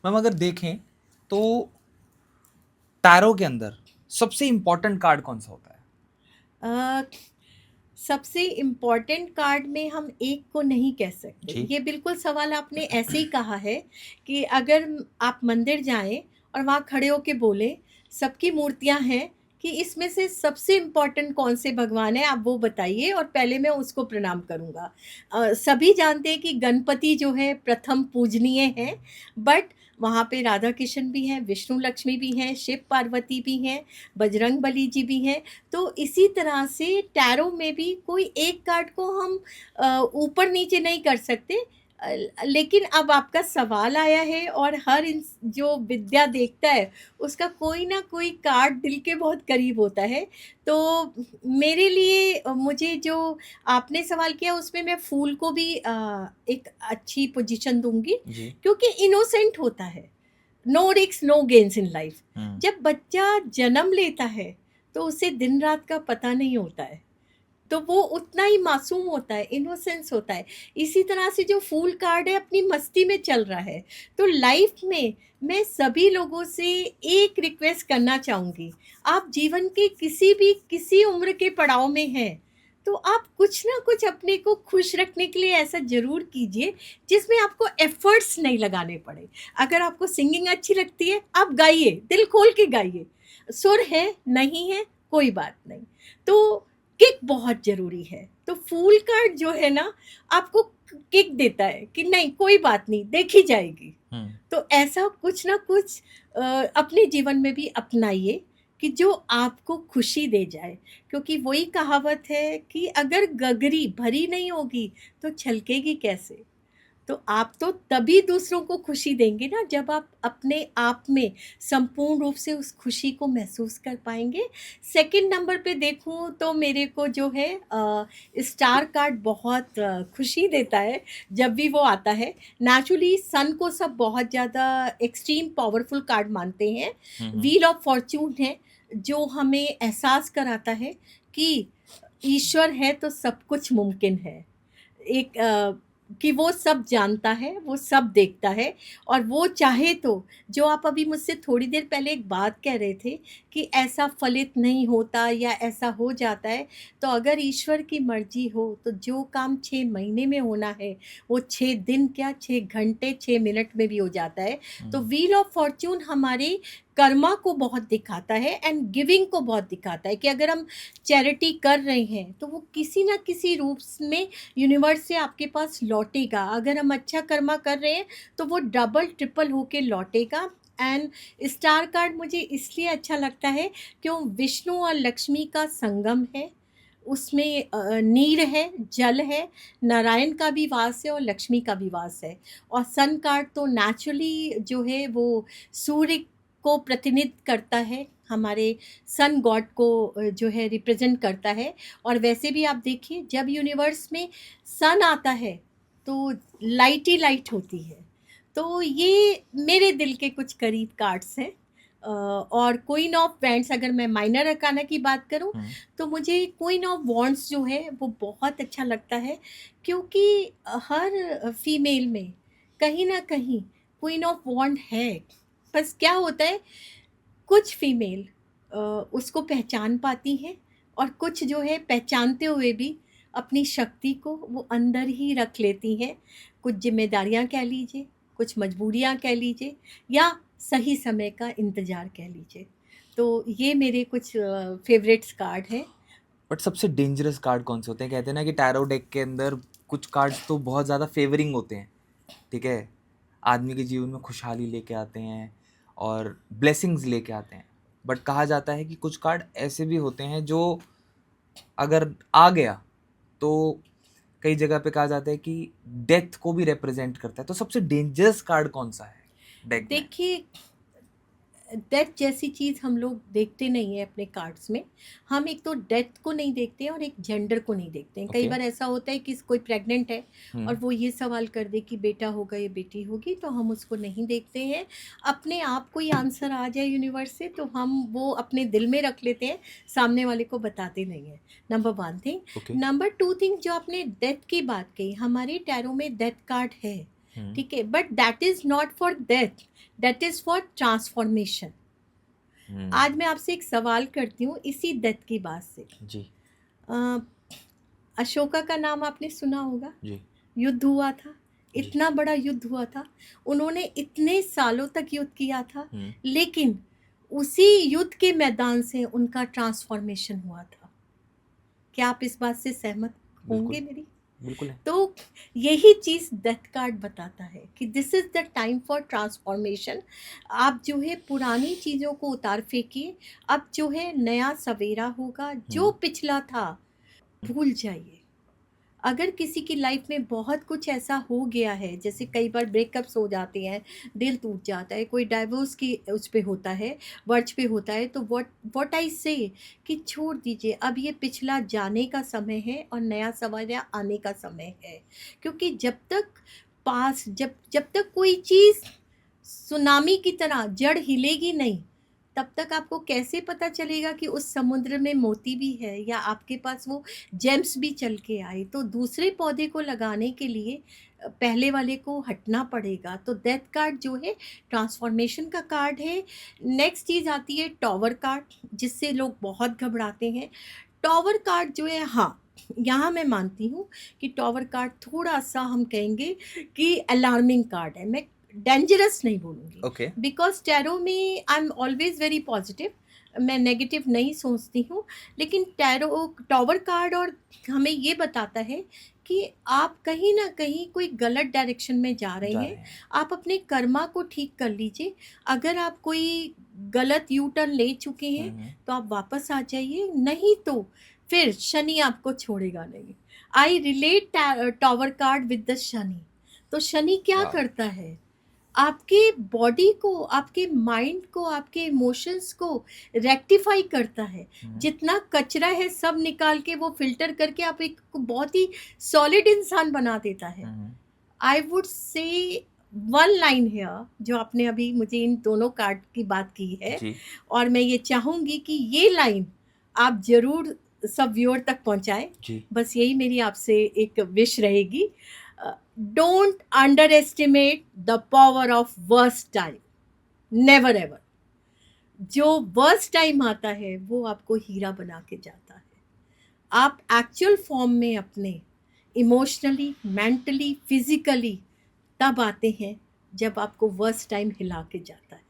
Ma'am अगर देखें तो टैरो के अंदर सबसे इम्पोर्टेंट कार्ड कौन सा होता है? अ, सबसे इम्पोर्टेंट कार्ड में हम एक को नहीं कह सकते। जी। ये बिल्कुल सवाल आपने ऐसे ही कहा है कि अगर आप मंदिर जाएँ और वहाँ खड़े होके बोलें, सबकी मूर्तियाँ हैं, कि इसमें से सबसे इम्पोर्टेंट कौन से भगवान हैं, आप वो बताइए और पहले मैं उसको प्रणाम करूँगा। सभी जानते हैं कि गणपति जो है प्रथम पूजनीय हैं, बट वहाँ पे राधा कृष्ण भी हैं, विष्णु लक्ष्मी भी हैं, शिव पार्वती भी हैं, बजरंगबली जी भी हैं। तो इसी तरह से टैरो में भी कोई एक कार्ड को हम ऊपर नीचे नहीं कर सकते। लेकिन अब आपका सवाल आया है और हर जो विद्या देखता है उसका कोई ना कोई कार्ड दिल के बहुत करीब होता है। तो मेरे लिए मुझे जो आपने सवाल किया उसमें मैं फूल को भी एक अच्छी पोजीशन दूंगी, जी। क्योंकि इनोसेंट होता है। No risk no gains in life. Hmm. जब बच्चा जन्म लेता है तो उसे दिन रात का पता नहीं होता है, तो वो उतना ही मासूम होता है, इनोसेंस होता है। इसी तरह से जो फूल कार्ड है अपनी मस्ती में चल रहा है। तो लाइफ में मैं सभी लोगों से एक रिक्वेस्ट करना चाहूँगी, आप जीवन के किसी उम्र के पड़ाव में हैं, तो आप कुछ ना कुछ अपने को खुश रखने के लिए ऐसा ज़रूर कीजिए जिसमें आपको एफर्ट्स नहीं लगाने पड़े। अगर आपको सिंगिंग अच्छी लगती है, आप गाइए, दिल खोल के गाइए। सुर है, नहीं है, कोई बात नहीं। तो किक बहुत ज़रूरी है। तो फूल कार्ड जो है ना, आपको किक देता है कि नहीं कोई बात नहीं, देखी जाएगी। तो ऐसा कुछ ना कुछ अपने जीवन में भी अपनाइए कि जो आपको खुशी दे जाए, क्योंकि वही कहावत है कि अगर गगरी भरी नहीं होगी तो छलकेगी कैसे। तो आप तो तभी दूसरों को खुशी देंगे ना जब आप अपने आप में संपूर्ण रूप से उस खुशी को महसूस कर पाएंगे। सेकंड नंबर पे देखूं तो मेरे को जो है स्टार कार्ड बहुत खुशी देता है जब भी वो आता है। नेचुरली सन को सब बहुत ज़्यादा एक्सट्रीम पावरफुल कार्ड मानते हैं। व्हील ऑफ फॉर्च्यून है जो हमें एहसास कराता है कि ईश्वर है तो सब कुछ मुमकिन है। एक कि वो सब जानता है, वो सब देखता है, और वो चाहे तो जो आप अभी मुझसे थोड़ी देर पहले एक बात कह रहे थे कि ऐसा फलित नहीं होता या ऐसा हो जाता है, तो अगर ईश्वर की मर्जी हो तो जो काम 6 महीने में होना है वो 6 दिन क्या 6 घंटे 6 मिनट में भी हो जाता है। तो व्हील ऑफ फॉर्च्यून हमारे कर्मा को बहुत दिखाता है एंड गिविंग को बहुत दिखाता है कि अगर हम चैरिटी कर रहे हैं तो वो किसी ना किसी रूप में यूनिवर्स से आपके पास लौटेगा। अगर हम अच्छा कर्मा कर रहे हैं तो वो डबल ट्रिपल होके लौटेगा। एंड स्टार कार्ड मुझे इसलिए अच्छा लगता है क्यों विष्णु और लक्ष्मी का संगम है, उसमें नीर है, जल है, नारायण का भी वास है और लक्ष्मी का भी वास है। और सन कार्ड तो नेचुरली जो है वो सूर्य को प्रतिनिधित्व करता है, हमारे सन गॉड को जो है रिप्रेजेंट करता है। और वैसे भी आप देखिए जब यूनिवर्स में सन आता है तो लाइट ही लाइट होती है। तो ये मेरे दिल के कुछ करीब कार्ड्स हैं। और क्वीन ऑफ वैंड्स, अगर मैं माइनर अरकाना की बात करूं तो मुझे क्वीन ऑफ वॉन्ड्स जो है वो बहुत अच्छा लगता है, क्योंकि हर फीमेल में कहीं ना कहीं क्वीन ऑफ वॉन्ड है। बस क्या होता है, कुछ फीमेल उसको पहचान पाती हैं और कुछ जो है पहचानते हुए भी अपनी शक्ति को वो अंदर ही रख लेती हैं। कुछ जिम्मेदारियां कह लीजिए, कुछ मजबूरियां कह लीजिए, या सही समय का इंतज़ार कह लीजिए। तो ये मेरे कुछ फेवरेट्स कार्ड हैं। बट सबसे डेंजरस कार्ड कौन से होते हैं? कहते हैं ना कि टैरो डेक के अंदर कुछ कार्ड्स तो बहुत ज़्यादा फेवरिंग होते हैं, ठीक है, आदमी के जीवन में खुशहाली लेके आते हैं और ब्लेसिंग्स लेके आते हैं। बट कहा जाता है कि कुछ कार्ड ऐसे भी होते हैं जो अगर आ गया तो कई जगह पे कहा जाता है कि डेथ को भी रिप्रेजेंट करता है। तो सबसे डेंजरस कार्ड कौन सा है डेक में? देखिए, डेथ जैसी चीज़ हम लोग देखते नहीं हैं अपने कार्ड्स में। हम एक तो डेथ को नहीं देखते हैं और एक जेंडर को नहीं देखते हैं। कई ओके। बार ऐसा होता है कि कोई प्रेग्नेंट है और हम्म। वो ये सवाल कर दे कि बेटा होगा या बेटी होगी, तो हम उसको नहीं देखते हैं। अपने आप को ही आंसर आ जाए यूनिवर्स से तो हम वो अपने दिल में रख लेते हैं, सामने वाले को बताते नहीं हैं। Number 1 thing. Okay. Number 2 thing, जो आपने डेथ की बात कही, हमारे टैरो में डेथ कार्ड है। ठीक है, but that is not for death, that is for transformation. आज मैं आपसे एक सवाल करती हूँ इसी डेथ की बात से। जी अ, अशोका का नाम आपने सुना होगा, जी युद्ध हुआ था, जी। इतना बड़ा युद्ध हुआ था, उन्होंने इतने सालों तक युद्ध किया था, लेकिन उसी युद्ध के मैदान से उनका ट्रांसफॉर्मेशन हुआ था। क्या आप इस बात से सहमत होंगे बिल्कुल मेरी? बिल्कुल है। तो यही चीज़ डेथ कार्ड बताता है कि this is the time for transformation. आप जो है पुरानी चीज़ों को उतार फेंकिए, अब जो है नया सवेरा होगा, जो पिछला था भूल जाइए। अगर किसी की लाइफ में बहुत कुछ ऐसा हो गया है, जैसे कई बार ब्रेकअप्स हो जाते हैं, दिल टूट जाता है, कोई डाइवोर्स की उस पे होता है, वर्ज पे होता है, तो व्हाट आई से कि छोड़ दीजिए, अब ये पिछला जाने का समय है और नया सवेरा आने का समय है। क्योंकि जब तक जब तक कोई चीज़ सुनामी की तरह जड़ हिलेगी नहीं, तब तक आपको कैसे पता चलेगा कि उस समुद्र में मोती भी है या आपके पास वो जेम्स भी चल के आए। तो दूसरे पौधे को लगाने के लिए पहले वाले को हटना पड़ेगा। तो डेथ कार्ड जो है ट्रांसफॉर्मेशन का कार्ड है। नेक्स्ट चीज़ आती है टॉवर कार्ड, जिससे लोग बहुत घबराते हैं। टॉवर कार्ड जो है, हाँ, यहाँ मैं मानती हूँ कि टॉवर कार्ड थोड़ा सा हम कहेंगे कि अलार्मिंग कार्ड है। मैं डेंजरस नहीं बोलूँगी, ओके बिकॉज टैरो में I am always very positive, मैं नेगेटिव नहीं सोचती हूँ। लेकिन टैरो टॉवर कार्ड और हमें ये बताता है कि आप कहीं ना कहीं कोई गलत डायरेक्शन में जा रहे हैं। आप अपने कर्मा को ठीक कर लीजिए। अगर आप कोई गलत यू टर्न ले चुके हैं तो आप वापस आ जाइए, नहीं तो फिर शनि आपको छोड़ेगा नहीं। I relate tower card with the Shani. तो शनि क्या वाह। करता है, आपके बॉडी को, आपके माइंड को, आपके इमोशंस को रेक्टिफाई करता है। जितना कचरा है सब निकाल के वो फिल्टर करके आप एक बहुत ही सॉलिड इंसान बना देता है। I would say one line है जो आपने अभी मुझे इन दोनों कार्ड की बात की है, जी और मैं ये चाहूँगी कि ये लाइन आप ज़रूर सब व्यूअर तक पहुँचाएं। जी बस यही मेरी आपसे एक विश रहेगी। Don't under estimate the power of worst time, never ever. जो वर्स्ट टाइम आता है वो आपको हीरा बना के जाता है। आप एक्चुअल फॉर्म में अपने इमोशनली, मेंटली, फिजिकली तब आते हैं जब आपको वर्स्ट टाइम हिला के जाता है।